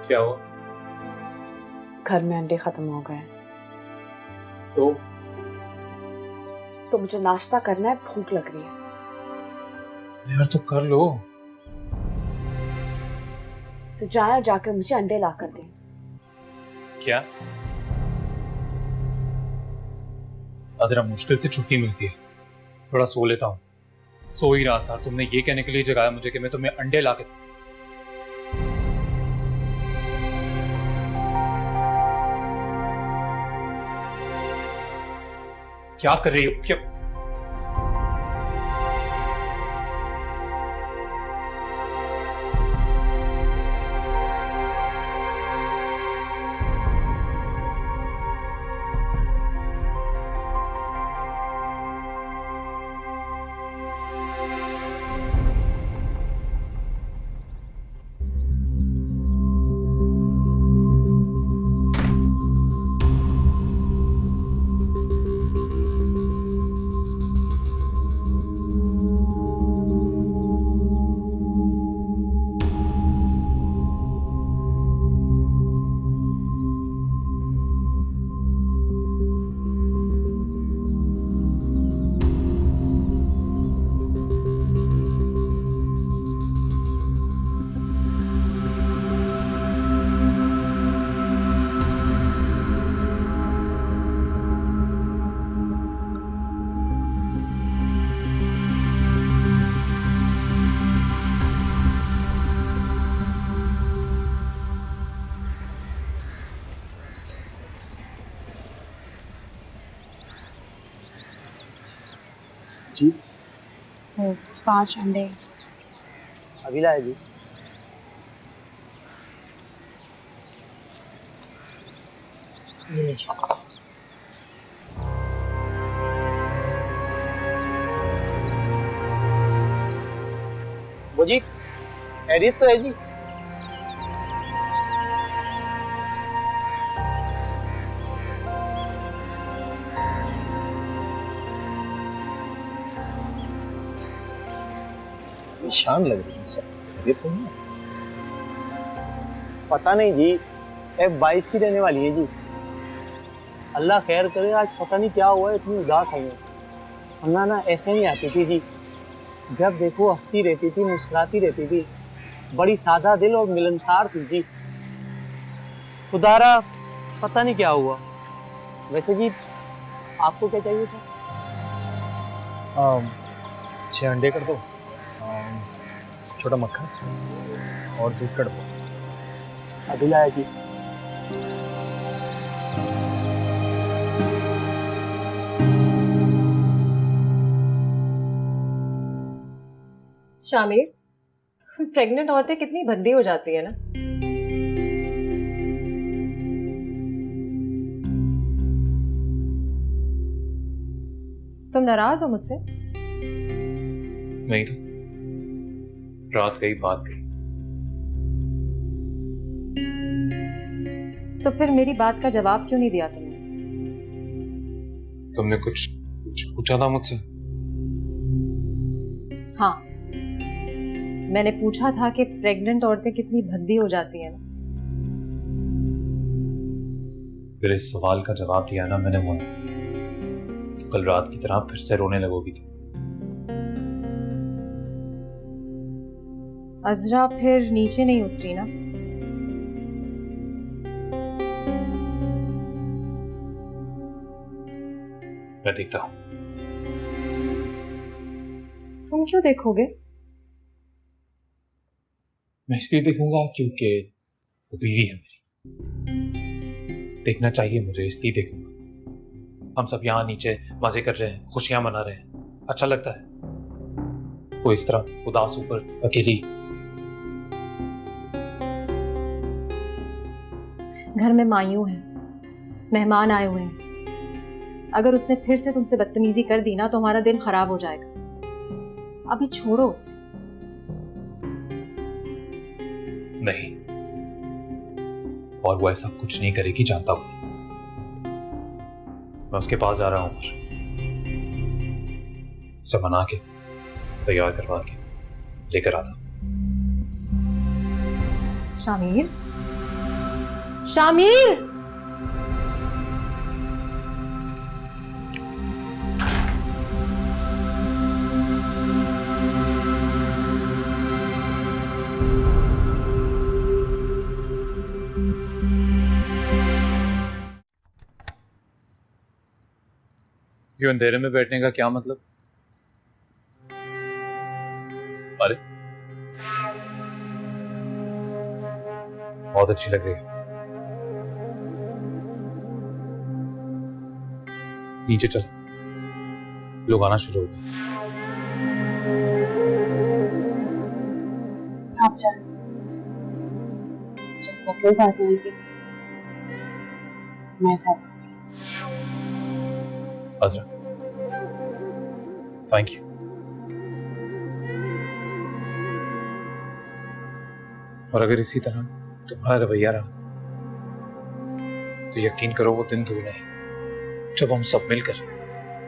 क्या हुआ? घर में अंडे खत्म हो गए तो मुझे नाश्ता करना है, भूख लग रही है। यार तो कर लो। तो जाए और जाकर मुझे अंडे ला कर दे। क्या? आज जरा मुश्किल से छुट्टी मिलती है, थोड़ा सो लेता हूँ। सो ही रहा था, तुमने ये कहने के लिए जगाया मुझे कि मैं तुम्हें अंडे ला के दूं। क्या कर रही हो? क्या? जी 5 अंडे अभी लाए जी। वो जी खैरियत तो है जी। शान लग रही है सर, खैरियत तो नहीं? पता नहीं जी, F22 की रहने वाली है जी। अल्लाह खैर करे, आज पता नहीं क्या हुआ, इतनी उदास आई है। वरना ना ऐसे नहीं आती थी जी, जब देखो हंसती रहती थी, मुस्कुराती रहती थी, बड़ी सादा दिल और मिलनसार थी जी। खुदारा पता नहीं क्या हुआ। वैसे जी आपको क्या चाहिए था? 6 अंडे कर दो, छोटा मक्खन और दूध कर दो। अभी लाया जी। शामिर, प्रेग्नेंट औरतें कितनी भद्दी हो जाती है ना। तुम नाराज हो मुझसे? नहीं तो रात गई बात गई। तो फिर मेरी बात का जवाब क्यों नहीं दिया तुमने? तुमने कुछ पूछा था मुझसे? हाँ, मैंने पूछा था कि प्रेग्नेंट औरतें कितनी भद्दी हो जाती हैं ना। फिर इस सवाल का जवाब दिया ना मैंने मोना, तो कल रात की तरह फिर से रोने लगोगी तुम। अजरा फिर नीचे नहीं उतरी ना? मैं देखता हूं। तुम क्यों देखोगे? मैं इसलिए देखूंगा क्योंकि वो बीवी है मेरी। देखना चाहिए मुझे, इसलिए देखूंगा। हम सब यहाँ नीचे मजे कर रहे हैं, खुशियां मना रहे हैं, अच्छा लगता है। वो इस तरह उदास ऊपर अकेली। घर में मायूं है, मेहमान आए हुए हैं। अगर उसने फिर से तुमसे बदतमीजी कर दी ना तो हमारा दिन खराब हो जाएगा। अभी छोड़ो उसे। नहीं, और वो ऐसा कुछ नहीं करेगी, जानता हूं। मैं उसके पास जा रहा हूं, उसे मना के तैयार करवा के लेकर आता। शामिर, शामिर, यूं अंधेरे में बैठने का क्या मतलब? अरे बहुत अच्छी लग रही है। नीचे चल, लोग आना शुरू हो गए। आप जाए, जब सब लोग आ जाएंगे मैं तब अजरा, थैंक यू। और अगर इसी तरह तुम्हारा रवैया रहा तो यकीन करो वो दिन दूर नहीं जब हम सब मिलकर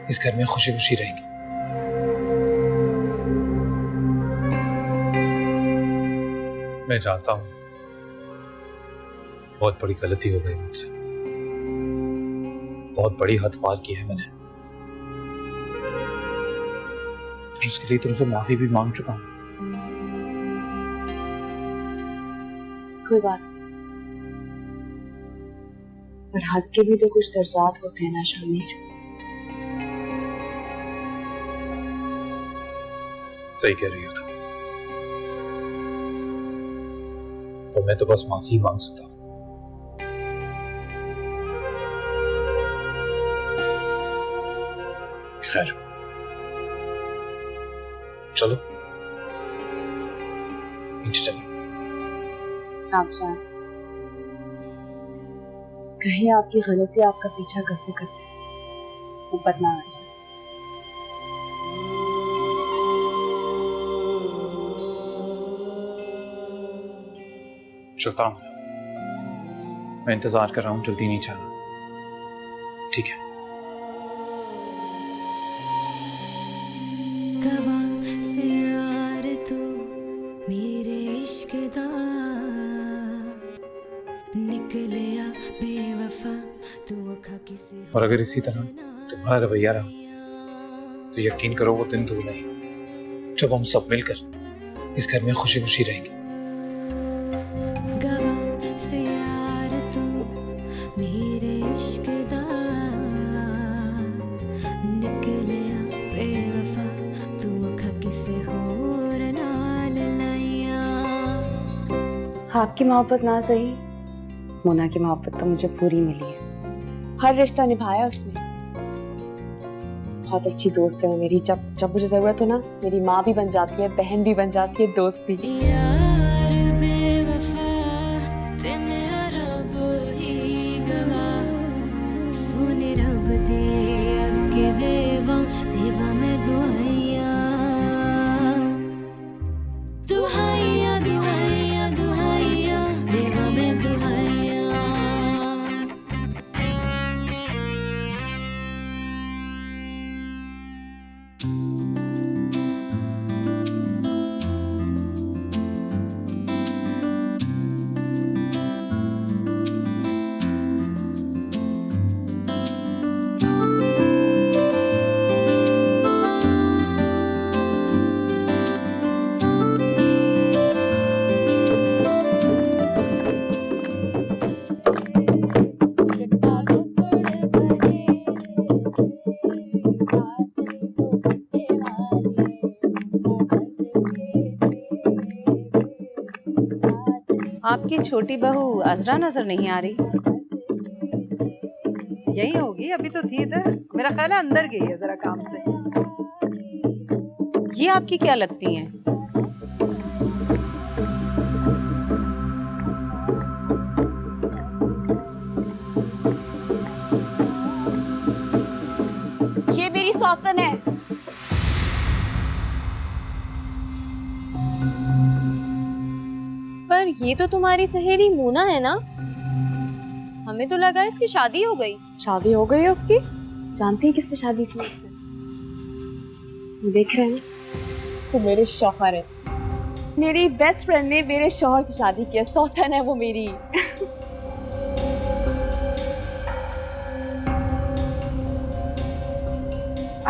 इस घर में खुशी खुशी रहेंगे। मैं जानता हूं बहुत बड़ी गलती हो गई मुझसे, बहुत बड़ी हद पार की है मैंने, उसके लिए तुमसे माफी भी मांग चुका हूं। कोई बात नहीं, पर हद के भी तो कुछ दर्जात होते हैं ना शामिर। सही कह रही हो तुम, तो मैं तो बस माफी मांग सकता हूं। खैर चलो नीचे चलो। आप जाएं, कहीं आपकी गलती आपका पीछा करते करते ऊपर ना आ जाए। चलता हूं, मैं इंतजार कर रहा हूं, जल्दी नीचे आना, ठीक है? से यार तू मेरे इश्क दा निकलिया बेवफा तू अखा किसी। और अगर इसी तरह तुम्हारा रवैया रहा तो यकीन करो वो दिन दूर नहीं जब हम सब मिलकर इस घर में खुशी खुशी रहेंगे। गवा से यार तू मेरे इश्क दा निकलिया बेवफा तू अखा किसी होर नाल लाया। आपकी मोहब्बत ना सही, मोना की मोहब्बत तो मुझे पूरी मिली है। हर रिश्ता निभाया उसने। बहुत अच्छी दोस्त है वो मेरी, जब जब मुझे जरूरत हो ना मेरी माँ भी बन जाती है, बहन भी बन जाती है, दोस्त भी। यार बेवफा ते मेरा रब ही गवा सोने रब दे अगे देवा देवा मैं दुआइया दुहाइया दुहाइया दुहाइया देवा मैं दुहाइया। आपकी छोटी बहू अजरा नजर नहीं आ रही। यही होगी, अभी तो थी इधर, मेरा ख्याल है अंदर गई है जरा काम से। ये आपकी क्या लगती हैं? ये मेरी सौतन है। पर ये तो तुम्हारी सहेली मोना है ना? हमें तो लगा इसकी शादी हो गई। शादी हो गई है उसकी? जानती है किससे शादी की उसने? देख रहे हैं तो मेरे शौहर है, मेरी बेस्ट फ्रेंड ने मेरे शौहर से शादी की है। सौतन है वो मेरी।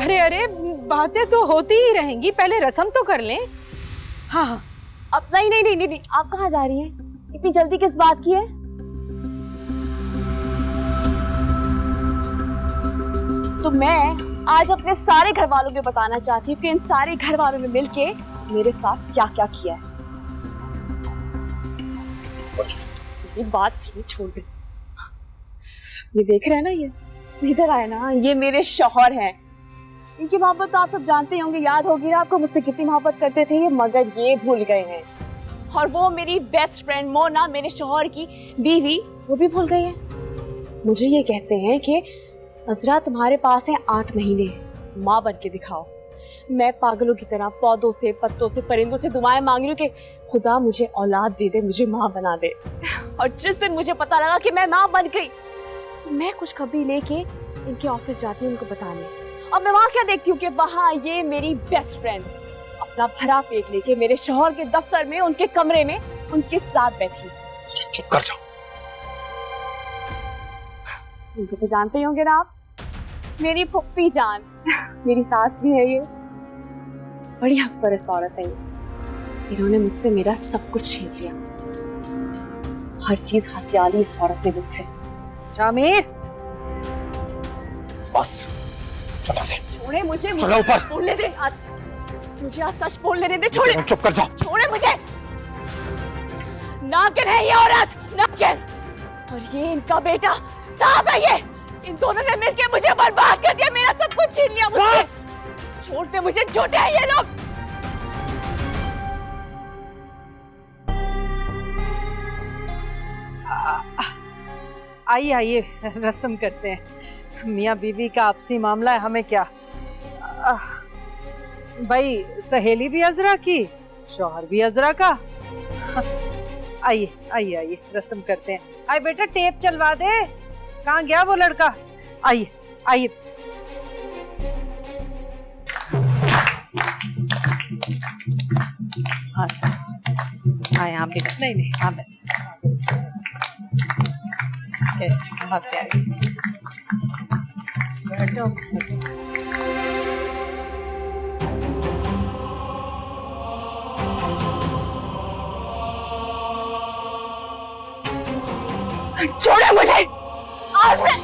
अरे अरे, बातें तो होती ही रहेंगी, पहले रस्म तो कर लें। हाँ हाँ। अब नहीं नहीं नहीं नहीं, आप कहाँ जा रही हैं? इतनी जल्दी किस बात की है? तो मैं आज अपने सारे घर वालों को बताना चाहती हूँ कि इन सारे घर वालों ने मिलके मेरे साथ क्या क्या किया है। ये बात सुन, छोड़ दे। ये देख रहे हैं ना, ये इधर आए ना, ये मेरे शौहर हैं। इनकी मोहब्बत तो आप सब जानते होंगे, याद होगी ना आपको मुझसे कितनी मोहब्बत करते थे ये, मगर ये भूल गए हैं। और वो मेरी बेस्ट फ्रेंड मोना, मेरे शौहर की बीवी, वो भी भूल गई है। मुझे ये कहते हैं कि अजरा तुम्हारे पास है 8 महीने, माँ बन के दिखाओ। मैं पागलों की तरह पौधों से, पत्तों से, परिंदों से दुआएं मांग रही हूँ कि खुदा मुझे औलाद दे दे, मुझे माँ बना दे। और जिस दिन मुझे पता लगा कि मैं माँ बन गई, तो मैं खुशखबरी लेके इनके ऑफिस जाती हूँ उनको बताने। अब मैं वहाँ क्या देखती हूँ कि वहाँ ये मेरी बेस्ट फ्रेंड अपना भरा पेट लेके मेरे शौहर के दफ्तर में, उनके कमरे में उनके साथ बैठी। चुप कर जाओ। इनको तो जानते ही होंगे ना आप, मेरी फुप्पी जान, मेरी सास भी है ये। बड़ी हक परस्त औरत है ये। इन्होंने मुझसे मेरा सब कुछ छीन लिया, हर चीज हथिया ली इस औरत ने मुझसे। शामिर, बस चला से, छोड़े मुझे, चला ऊपर। बोलने दे, आज मुझे आज सच बोलने दे। छोड़े, चुप कर जाओ। छोड़े मुझे। नागिन है ये औरत, नागिन। और ये इनका बेटा साहब है ये। इन दोनों ने मिलकर मुझे बर्बाद कर दिया, मेरा सब कुछ छीन लिया मुझसे। छोड़ दे मुझे, झूठे हैं ये लोग। आइए आइए, रस्म करते हैं। मियाँ बीवी का आपसी मामला है, हमें क्या। भाई सहेली भी अजरा की, शौहर भी अजरा का। आइए आइए आइए, रस्म करते हैं। आइए बेटा, टेप चलवा दे। कहाँ गया वो लड़का? आइए आइए। हाँ आप भी। नहीं नहीं, हाँ बैठ। कैसे बहुत प्यारी। बैठ जाओ। छोड़े मुझे आज मैं।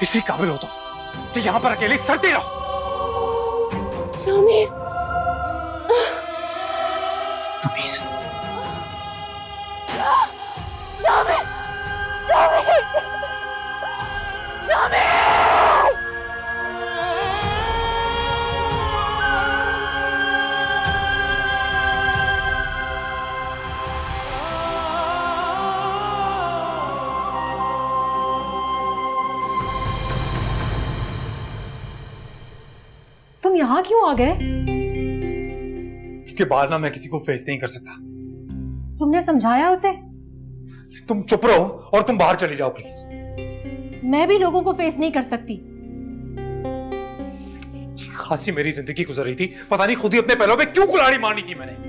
इसी काबिल हो तुम कि यहाँ पर अकेले सड़ते रहो। शामिर, तमीज। शामिर, शामिर, शामिर। तुम यहाँ क्यों आ गए? उसके बाद ना मैं किसी को फेस नहीं कर सकता। तुमने समझाया उसे? तुम चुप रहो और तुम बाहर चली जाओ प्लीज। मैं भी लोगों को फेस नहीं कर सकती। खासी मेरी जिंदगी गुजर रही थी, पता नहीं खुद ही अपने पैरों पे क्यों कुल्हाड़ी मारनी थी मैंने।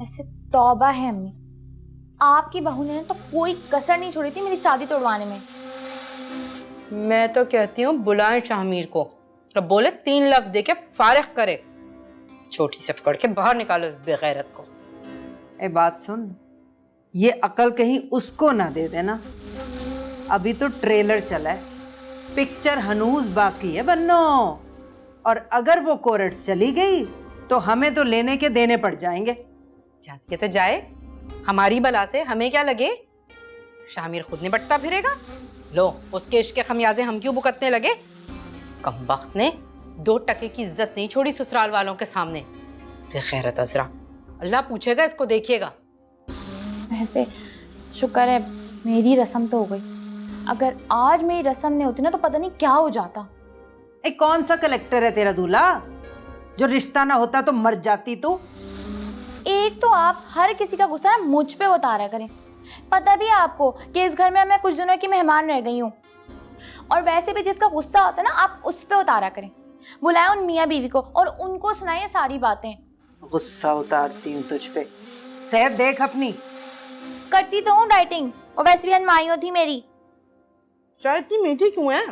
ऐसे तौबा है अम्मी, आपकी बहू ने तो कोई कसर नहीं छोड़ी थी मेरी शादी तोड़वाने में। मैं तो कहती हूँ बुलाएं शामिर को, तो बोले 3 लफ्ज देके फारिग करे। छोटी से पकड़ के बाहर निकालो इस बेगैरत को। ए बात सुन, ये अकल कहीं उसको ना दे देना। अभी तो ट्रेलर चला है, पिक्चर हनूज बाकी है बन्नो। और अगर वो कोर्ट चली गई तो हमें तो लेने के देने पड़ जाएंगे। जाती है तो जाए, हमारी बला से हमें क्या लगे। शामिर खुद निपटता फिरेगा। लो, उसके इश्क के खमियाजे हम क्यों भुगतने लगे। कमबख्त ने 2 टके की इज्जत नहीं छोड़ी ससुराल वालों के सामने। बेगैरत अजरा, अल्लाह पूछेगा इसको, देखिएगा। वैसे शुक्र है मेरी रस्म तो हो गई। अगर आज मेरी रस्म नहीं होती ना तो पता नहीं क्या हो जाता। एक कौन सा कलेक्टर है तेरा दूल्हा जो रिश्ता ना होता तो मर जाती तू? एक तो आप हर किसी का गुस्सा ना मुझ पे उतारा करें। पता भी है आपको कि इस घर में मैं कुछ दिनों की मेहमान रह गई हूँ, और वैसे भी जिसका गुस्सा होता है ना आप उस पे उतारा करें। बुलाए उन मियाँ बीवी को और उनको सुनाइए सारी बातें। गुस्सा उतारती हूँ तुझ पे। सेहत देख अपनी। करती तो हूँ डाइटिंग, और वैसे भी अनमाइयों थी मेरी। चाय इतनी मीठी क्यों है?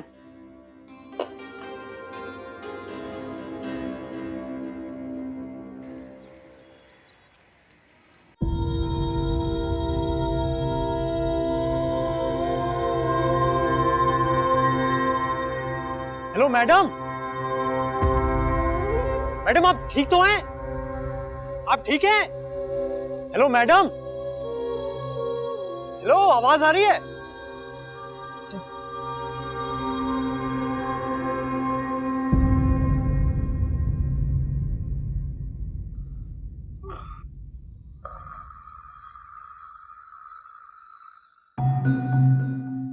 हेलो मैडम, मैडम आप ठीक तो हैं? आप ठीक हैं? हेलो मैडम, हेलो आवाज आ रही है?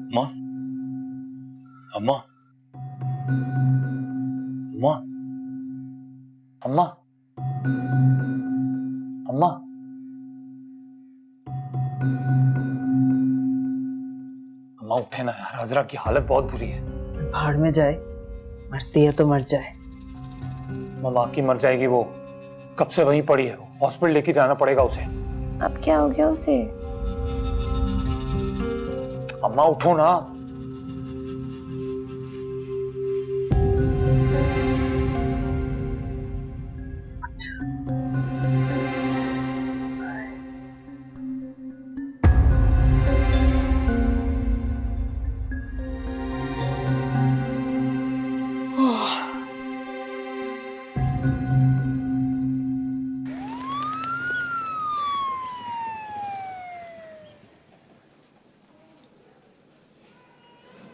अम्मा, अम्मा, अम्मा, अम्मा, अम्मा, अम्मा उठे ना यार, हाजरा की हालत बहुत बुरी है। भाड़ में जाए, मरती है तो मर जाए। माँ की मर जाएगी, वो कब से वहीं पड़ी है, हॉस्पिटल लेके जाना पड़ेगा उसे। अब क्या हो गया उसे? अम्मा उठो ना।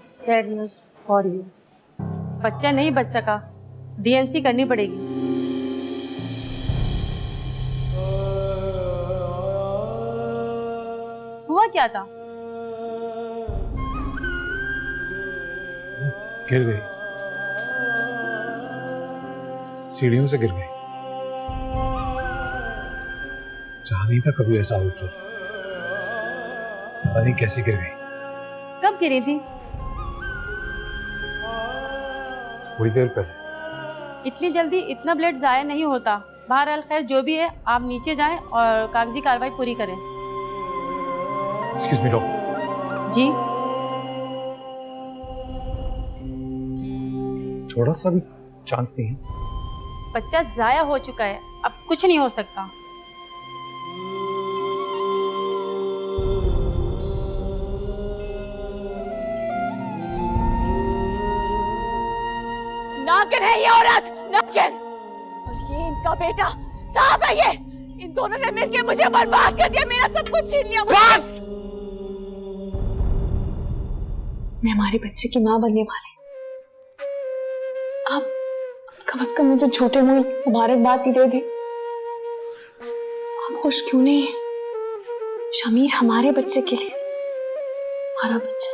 Sad news for you. बच्चा नहीं बच सका, डीएनसी करनी पड़ेगी। हुआ क्या था? गिर गई, सीढ़ियों से गिर गई। चाह नहीं था कभी ऐसा हो, तो पता नहीं कैसे गिर गई। कब गिरी थी? थोड़ी देर पहले। इतनी जल्दी इतना ब्लड जाया नहीं होता। बहरहाल खैर जो भी है, आप नीचे जाएं और कागजी कार्रवाई पूरी करें। Excuse me doctor. जी थोड़ा सा भी चांस नहीं है? बच्चा जाया हो चुका है, अब कुछ नहीं हो सकता। नागिन है ये औरत, नागिन। और ये इनका बेटा सांप है। ये इन दोनों ने मिलकर मुझे बर्बाद कर दिया, मेरा सब कुछ छीन लिया। बस! मैं हमारे बच्चे की माँ बनने वाली हूँ। आप कम से कम मुझे झूठे मुंह मुबारकबाद ही दे दे। आप खुश क्यों नहीं है? शमीर हमारे बच्चे के लिए, हमारा बच्चा।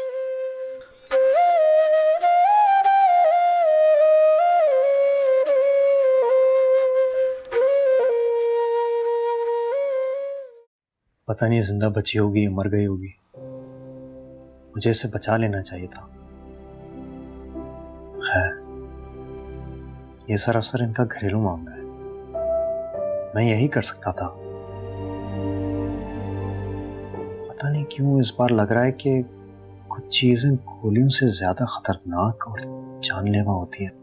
पता नहीं जिंदा बची होगी या मर गई होगी। मुझे इसे बचा लेना चाहिए था। खैर, ये सरासर इनका घरेलू मामला है, मैं यही कर सकता था। पता नहीं क्यों इस बार लग रहा है कि कुछ चीजें गोलियों से ज्यादा खतरनाक और जानलेवा होती है।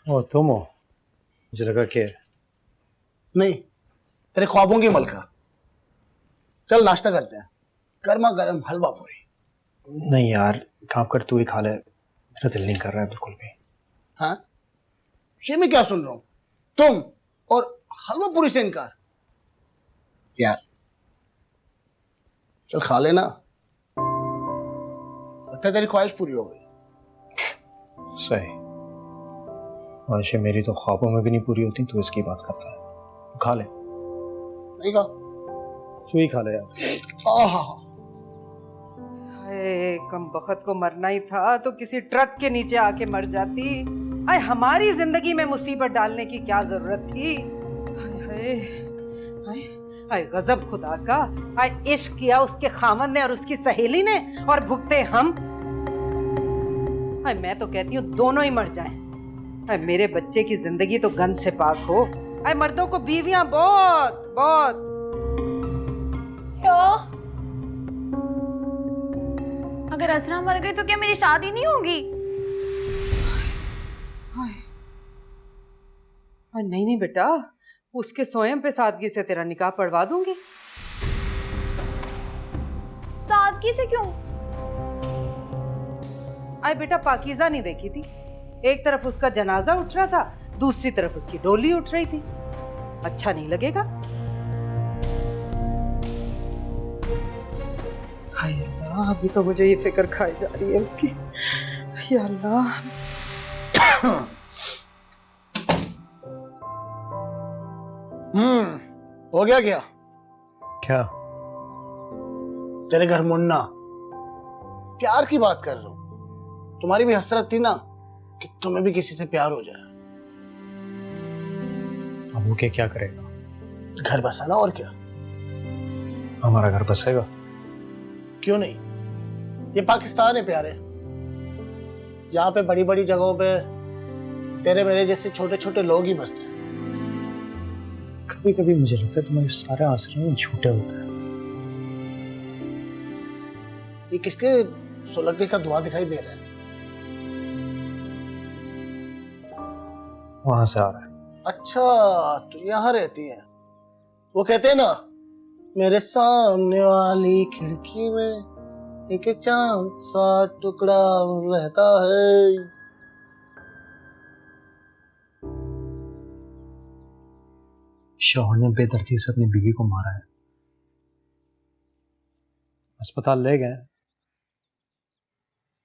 ओ तुम हो? मुझे लगा कि नहीं, तेरे ख्वाबों की मलका। चल नाश्ता करते हैं, गर्मा गर्म हलवा पूरी। नहीं यार, काम कर तू ही खा ले, मेरा दिल नहीं कर रहा है बिल्कुल भी। हाँ, ये मैं क्या सुन रहा हूँ? तुम और हलवा पूरी से इनकार? यार चल खा लेना, लगता है तेरी ख्वाहिश पूरी हो गई। सही, ख्वाहिशें मेरी तो ख्वाबों में भी नहीं पूरी होती, तो इसकी बात करता है। खा ले। नहीं खा, तू ही खा ले यार। आहा, कम बखत को मरना ही था तो किसी ट्रक के नीचे आके मर जाती। हाय, हमारी जिंदगी में मुसीबत डालने की क्या जरूरत थी। हाय हाय हाय, गजब खुदा का। हाय, इश्क किया उसके खामन ने और उसकी सहेली ने, और भुगते हम। हाय, मैं तो कहती हूँ दोनों ही मर जाएं। हाय, मेरे बच्चे की जिंदगी तो गंद से पाक हो। हाय, मर्दों को बीवियां बहुत बहुत। क्या? अगर असरा मर गई तो क्या मेरी शादी नहीं होगी? नहीं नहीं बेटा, उसके स्वयं पे सादगी से तेरा निकाह पढ़वा दूंगी। सादगी से क्यों? आए बेटा, पाकीज़ा नहीं देखी थी? एक तरफ उसका जनाजा उठ रहा था, दूसरी तरफ उसकी डोली उठ रही थी। अच्छा नहीं लगेगा? हाय अल्लाह, अभी तो मुझे ये फिक्र खाई जा रही है उसकी। या अल्लाह। हो गया क्या? क्या? तेरे घर मुन्ना, प्यार की बात कर रहा हूं। तुम्हारी भी हसरत थी ना कि तुम्हें भी किसी से प्यार हो जाए। अब वो क्या करेगा? घर बसाना, और क्या। हमारा घर बसेगा? क्यों नहीं? ये पाकिस्तान है प्यारे, जहां पे बड़ी बड़ी जगहों पे तेरे मेरे जैसे छोटे छोटे लोग ही बसते हैं। कभी कभी मुझे लगता है तुम्हारे सारे आसरे झूठे होते हैं। ये किसके सुलगने का धुआं दिखाई दे रहा है? वहां से आ रहा है। अच्छा, तो यहाँ रहती है। वो कहते हैं ना, मेरे सामने वाली खिड़की में एक चांद सा टुकड़ा रहता है। शौहर ने बेदर्दी से अपनी बीवी को मारा है। अस्पताल ले गए,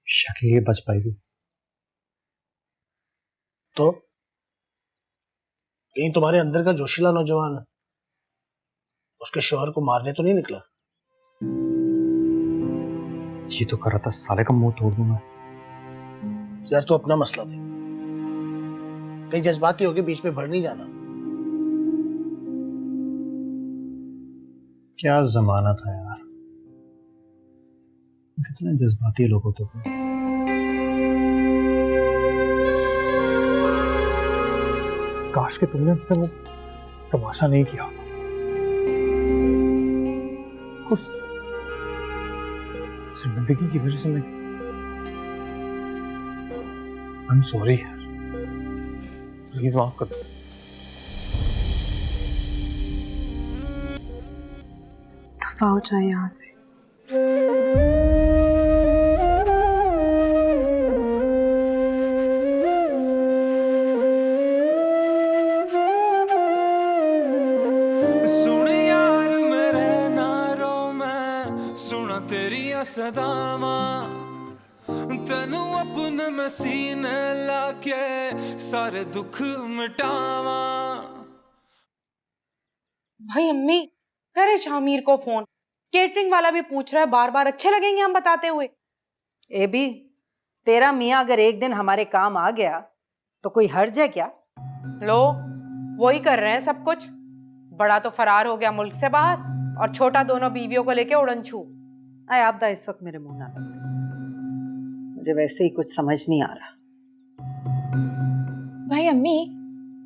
शक है ये बच पाएगी। तो कहीं तुम्हारे अंदर का जोशीला नौजवान उसके शौहर को मारने तो नहीं निकला? जी तो कर रहा था साले का मुंह तोड़ दूंगा। यार, तो अपना मसला दे, कहीं जज्बाती होके बीच में भर नहीं जाना। क्या जमाना था यार, कितने जज्बाती लोग होते थे। काश के तुमने उससे वो तमाशा नहीं किया। कुछ जिंदगी की वजह से मैं आई एम सॉरी यार, प्लीज माफ कर दो। दफा हो जाए यहाँ से। सुन यार मेरे नारों में सुना तेरिया सदावा, तेनू अपने में सीने लाके सारे दुख मिटावा। भाई अम्मी करे शामिर को फोन, केटरिंग वाला भी पूछ रहा है बार बार, अच्छे लगेंगे हम बताते हुए। ए भी, तेरा मियाँ अगर एक दिन हमारे काम आ गया तो कोई हर्ज है क्या? लो वही कर रहे हैं सब कुछ। बड़ा तो फरार हो गया मुल्क से बाहर, और छोटा दोनों बीवियों को लेके उड़न छू। आए आपदा इस वक्त मेरे मुंह ना लग, मुझे वैसे ही कुछ समझ नहीं आ रहा। भाई अम्मी,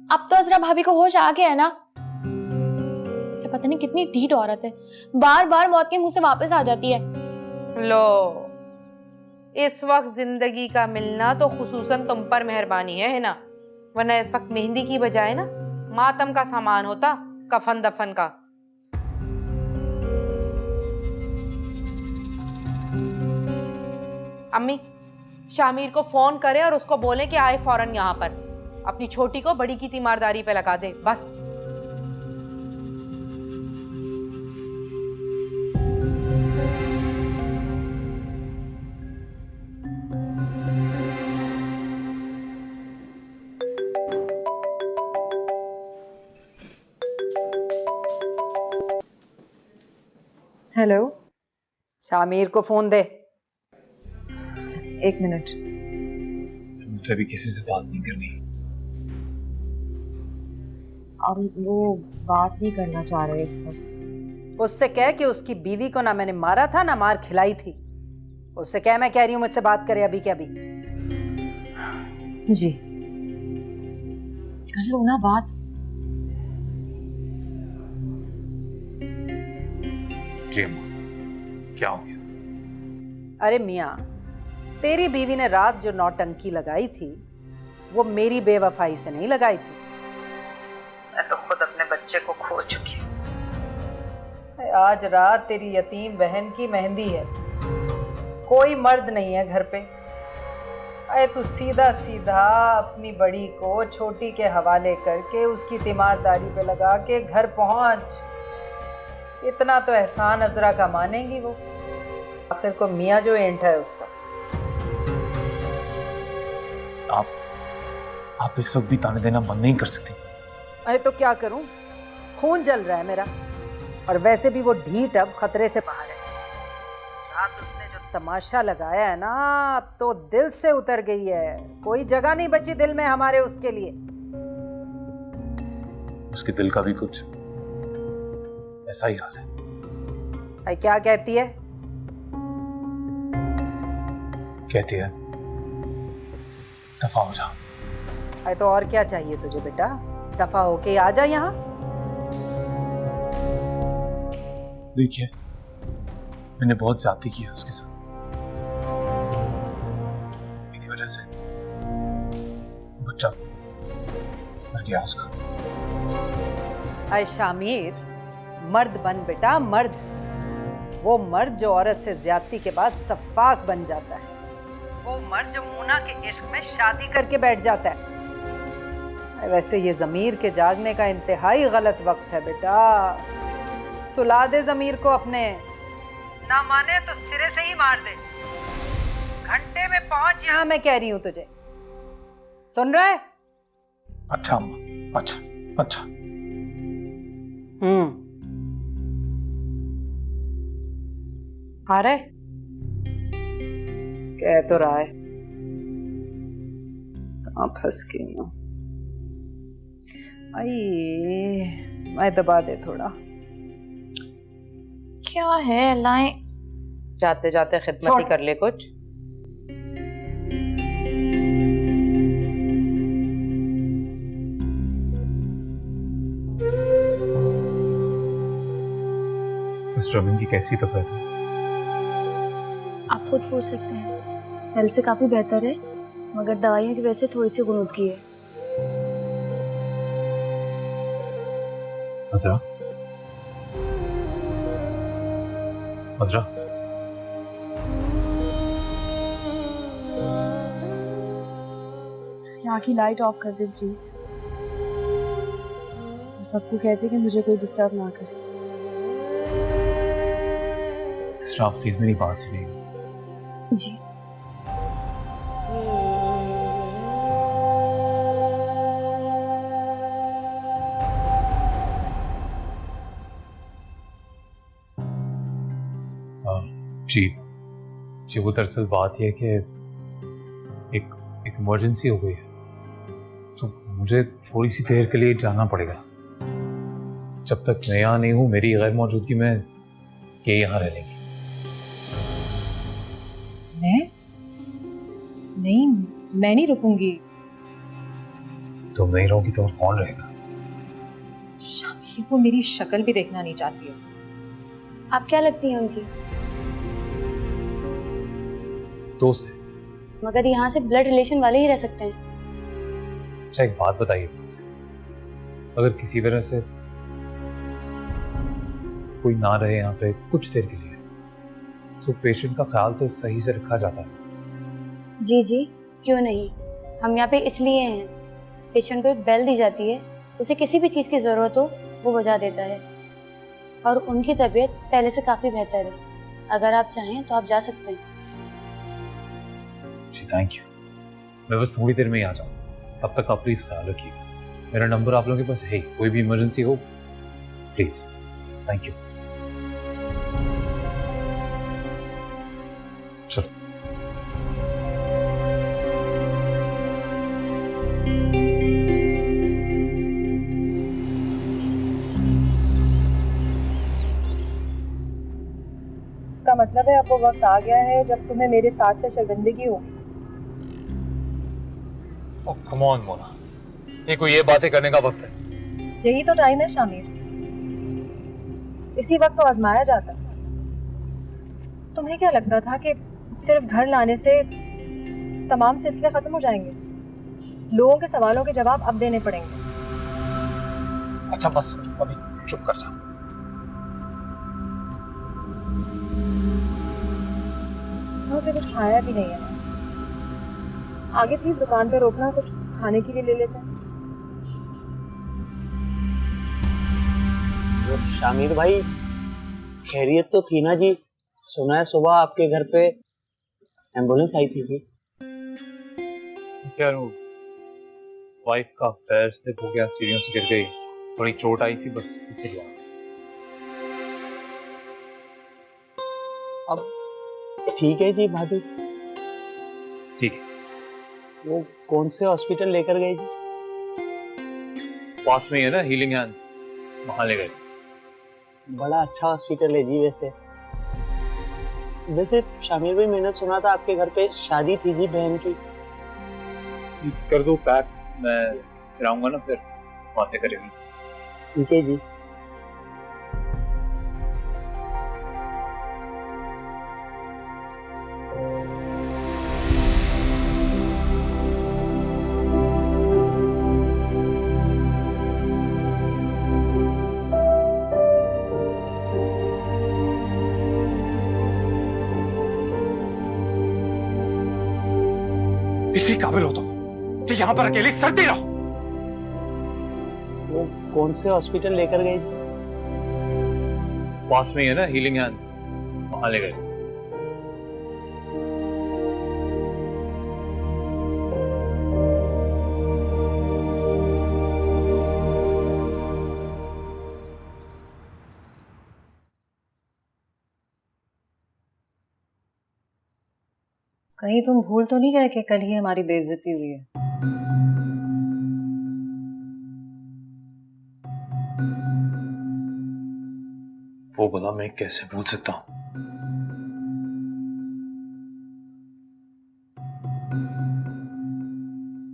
अब तो असरा भाभी को होश आ गया है ना? से पता नहीं कितनी ढीठ औरत है, बार बार मौत के मुंह से वापस आ जाती है। लो, इस वक्त जिंदगी का मिलना तो खुसूसन तुम पर मेहरबानी है ना, वरना इस वक्त मेहंदी की बजाय ना मातम का सामान होता, कफन दफन का। अम्मी, शामिर को फोन करे और उसको बोले कि आए फौरन यहाँ पर, अपनी छोटी को बड़ी की तीमारदारी पे लगा दे बस। हेलो, शामिर को फोन दे। 1 मिनट। मुझे भी किसी से बात नहीं करनी। और वो बात नहीं करना चाह रहे इस वक्त। उससे कह कि उसकी बीवी को ना मैंने मारा था ना मार खिलाई थी। उससे कह मैं कह रही हूँ मुझसे बात करे अभी के अभी। जी कर लो ना बात। जी अम्मा, क्या हो गया? अरे मियाँ, तेरी बीवी ने रात जो नौटंकी लगाई थी वो मेरी बेवफाई से नहीं लगाई थी। मैं तो खुद अपने बच्चे को खो चुकी हूँ। आज रात तेरी यतीम बहन की मेहंदी है, कोई मर्द नहीं है घर पे। अरे तू सीधा सीधा अपनी बड़ी को छोटी के हवाले करके उसकी तीमारदारी पे लगा के घर पहुंच। इतना तो एहसान अजरा का मानेंगी वो। आखिर को मियाँ जो एंट है उसका। आप इस वक्त भी ताने देना बंद नहीं कर सकती। अरे तो क्या करूं, खून जल रहा है मेरा। और वैसे भी वो ढीठ अब खतरे से बाहर है। रात उसने जो तमाशा लगाया है ना, अब तो दिल से उतर गई है। कोई जगह नहीं बची दिल में हमारे उसके लिए। उसके दिल का भी कुछ ऐसा ही हाल है। अरे क्या कहती है? कहती है दफा हो जा। अरे तो और क्या चाहिए तुझे बेटा? दफा होके आ जा यहाँ। देखिए, मैंने बहुत ज्यादती की है उसके साथ। मेरी वजह से बच्चा मर गया उसका। अरे शामिर, मर्द बन बेटा, मर्द। वो मर्द जो औरत से ज्यादती के बाद सफाक बन जाता है। वो मर्द जो मुना के इश्क में शादी करके बैठ जाता है। वैसे ये ज़मीर के जागने का इंतहाई गलत वक्त है बेटा। सुला दे ज़मीर को अपने। ना माने तो सिरे से ही मार दे। घंटे में पहुंच यहां, मैं कह रही हूं तुझे। सुन रहा है? अच्छा अम्मा, अच्छा। आ रहा है? कह तो रहा है। कहाँ फंस गई हूँ? आई, मैं दबा दे थोड़ा। क्या है लाए? जाते जाते खिदमत ही कर ले कुछ। सिस्टर की कैसी तबीयत है? आप खुद पूछ सकते हैं। पहले से काफी बेहतर है, मगर दवाइयों की वजह से थोड़ी सी गुनूदगी है। अज़रा, अज़रा, यहाँ की लाइट ऑफ कर दें प्लीज। सबको कहते कि मुझे कोई डिस्टर्ब ना करे। सिस्टर, आप प्लीज मेरी बात सुनिए। जी। जी वो दरअसल बात यह है कि एक इमरजेंसी हो गई है, तो मुझे थोड़ी सी देर के लिए जाना पड़ेगा। जब तक मैं यहाँ नहीं हूँ, मेरी गैर मौजूदगी में ये यहाँ रह लेंगी। मैं नहीं रुकूंगी। तुम नहीं रहोगी तो और कौन रहेगा? शामिर, वो मेरी शक्ल भी देखना नहीं चाहती है। आप क्या लगती हैं उनकी? दोस्त है। मगर यहाँ से ब्लड रिलेशन वाले ही रह सकते हैं। अच्छा, एक बात बताइए प्लीज, अगर किसी वजह से कोई ना रहे यहाँ पे कुछ देर के लिए, तो पेशेंट का ख्याल तो सही से रखा जाता है। जी, क्यों नहीं। हम यहाँ पे इसलिए हैं। पेशेंट को एक बेल दी जाती है, उसे किसी भी चीज़ की ज़रूरत हो वो बजा देता है। और उनकी तबीयत पहले से काफ़ी बेहतर है। अगर आप चाहें तो आप जा सकते हैं। जी थैंक यू। मैं बस थोड़ी देर में ही आ जाऊँगा, तब तक आप प्लीज़ ख्याल रखिएगा। मेरा नंबर आप लोगों के पास है, कोई भी इमरजेंसी हो प्लीज़। Thank you. इसका मतलब है अब वो वक्त आ गया है जब तुम्हें मेरे साथ से शर्मिंदगी होगी। ओह कम ऑन मोना, ये कोई ये बातें करने का वक्त है? यही तो टाइम है शामिर, इसी वक्त तो आजमाया जाता। तुम्हें क्या लगता था कि सिर्फ घर लाने से तमाम सिलसिले खत्म हो जाएंगे? लोगों के सवालों के जवाब अब देने पड़ेंगे। अच्छा बस अभी चुप कर जा। सुबह से कुछ खाया भी नहीं है। आगे प्लीज दुकान पे रोकना, कुछ खाने के लिए ले लेते हैं। वो शामिर भाई, खैरियत तो थी ना जी? सुना है सुबह आपके घर पे एम्बुलेंस आई थी जी। यार वो वाइफ का पैर स्लिप हो गया, सीढ़ियों से गिर गई, थोड़ी चोट आई थी बस इसीलिए। अब ठीक है जी भाभी? ठीक है। वो कौन से हॉस्पिटल लेकर गए जी? पास में ही है ना हीलिंग हैंड्स, वहां ले गए। बड़ा अच्छा हॉस्पिटल है जी। वैसे शामिर भाई, मैंने सुना था आपके घर पे शादी थी जी बहन की। कर दो पैक, मैं फिर आऊंगा ना, फिर बातें करेंगे। ठीक है जी। इसी काबिल हो तो कि यहाँ पर अकेले सरते रहो। वो कौन से हॉस्पिटल लेकर गए जी? पास में ही है ना हीलिंग हैंड्स, वहां ले गए। कहीं तुम भूल तो नहीं गए कि कल ही हमारी बेइज्जती हुई है? वो भला मैं कैसे भूल सकता हूं?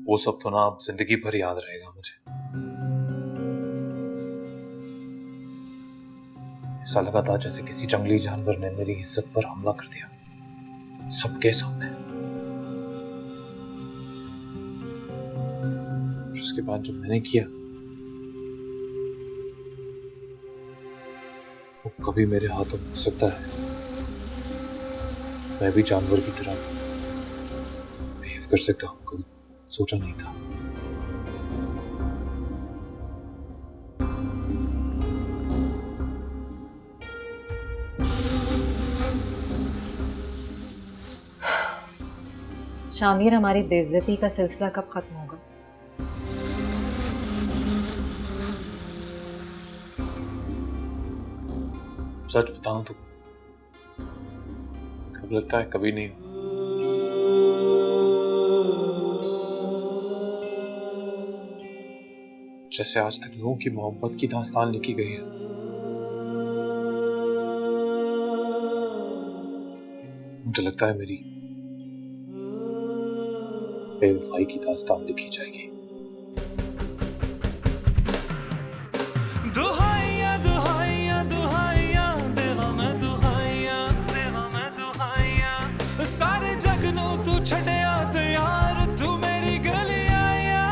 वो सब तो ना अब जिंदगी भर याद रहेगा मुझे। ऐसा लगा था जैसे किसी जंगली जानवर ने मेरी इज्जत पर हमला कर दिया सबके सामने। उसके बाद जो मैंने किया वो कभी मेरे हाथों में हो सकता है मैं भी जानवर की तरह बिहेव कर सकता हूँ, कभी सोचा नहीं था। शामिर, हमारी बेइज्जती का सिलसिला कब खत्म होगा? सच बताऊं तो कब लगता है कभी नहीं। जैसे आज तक लोगों की मोहब्बत की दास्तान लिखी गई है, मुझे लगता है मेरी बेवफाई की दास्तान लिखी जाएगी। दुहाइयां दुहाइयां दुहाइयां देवा मैं दुहाइयां, देवा मैं दुहाइयां, सारे जग नू तू छड़िया ते यार तू मेरी गली आया,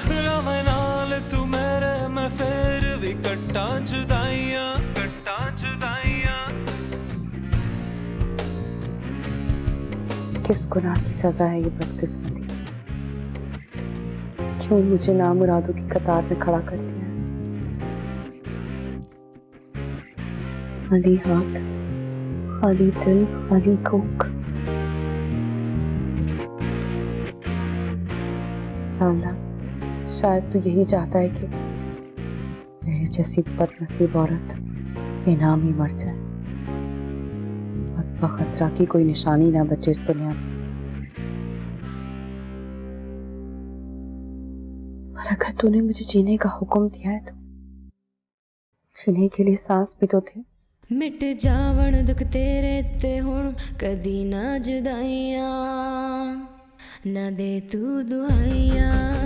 रव नाल तू मेरे मैं फिर भी कट्टा जुदाइयां, कट्टा जुदाइयां। किस गुनाह की सजा है ये बदकिस्मती? क्यों मुझे नामुरादों की कतार में खड़ा कर दिया है? खाली हाथ, खाली दिल, खाली कोख। या अल्लाह, शायद तू यही चाहता है कि मेरी जैसी बदनसीब औरत बेनाम ही मर जाए, खसरा की कोई निशानी ना बचे इस दुनिया में। पर अगर तूने मुझे जीने का हुक्म दिया है तो जीने के लिए सांस भी तो थे, मिट जावण दुख तेरे ते हुण कदी ना जुदाइयां ना दे तू दुआइयां